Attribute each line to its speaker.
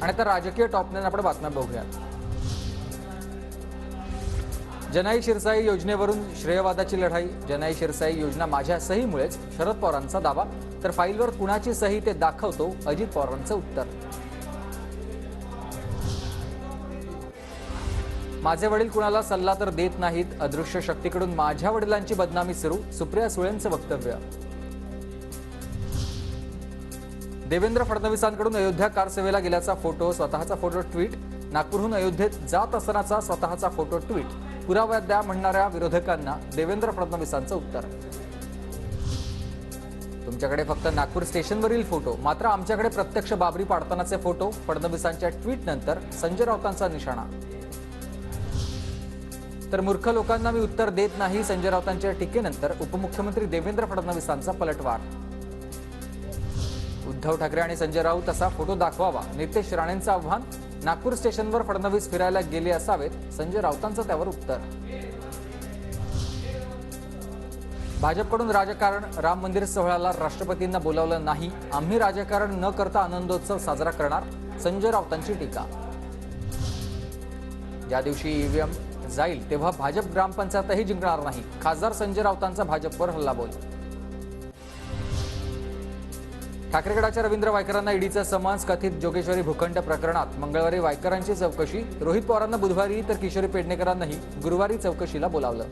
Speaker 1: आणि आता राजकीय टॉपने आपण बातम्या बघूया। जनाई शिरसाई योजनेवरून श्रेयवादाची लढाई। जनाई शिरसाई योजना माझ्या सहीमुळेच, शरद पवारांचा दावा। तर फाईलवर कुणाची सही ते दाखवतो, अजित पवारांचं उत्तर। माझे वडील कुणाला सल्ला तर देत नाहीत, अदृश्य शक्तीकडून माझ्या वडिलांची बदनामी सुरू, सुप्रिया सुळेंचं वक्तव्य। देवेंद्र फडणवीसांकडून अयोध्या कार सेवेला गेल्याचा फोटो, स्वतःचा फोटो ट्विट। नागपूरहून अयोध्येत जात असतानाचा स्वतःचा फोटो ट्विट। पुरावा द्या म्हणणाऱ्या विरोधकांना देवेंद्र फडणवीसांचं उत्तर। तुमच्याकडे फक्त नागपूर स्टेशनवरील फोटो, मात्र आमच्याकडे प्रत्यक्ष बाबरी पाडतानाचे फोटो। फडणवीसांच्या ट्विट नंतर संजय राऊतांचा निशाणा। तर मूर्ख लोकांना मी उत्तर देत नाही, संजय राऊतांच्या टीकेनंतर उपमुख्यमंत्री देवेंद्र फडणवीसांचा पलटवार। उद्धव ठाकरे आणि संजय राऊत असा फोटो दाखवावा, नितेश राणेंचं आव्हान। नागपूर स्टेशनवर फडणवीस फिरायला गेले असावेत, संजय राऊतांचं त्यावर उत्तर। भाजपकडून राजकारण, राम मंदिर सोहळ्याला राष्ट्रपतींना बोलावलं नाही, आम्ही राजकारण न करता आनंदोत्सव साजरा करणार, संजय राऊतांची टीका। ज्या दिवशी ईव्हीएम जाईल तेव्हा भाजप ग्रामपंचायतही जिंकणार नाही, खासदार संजय राऊतांचा भाजपवर हल्लाबोल। ठाकरेगडाच्या रवींद्र वायकरांना ईडीचा समन्स, कथित जोगेश्वरी भूखंड प्रकरणात मंगळवारी वायकरांची चौकशी। रोहित पवारांना बुधवारी तर किशोरी पेडणेकरांनाही गुरुवारी चौकशीला बोलावलं।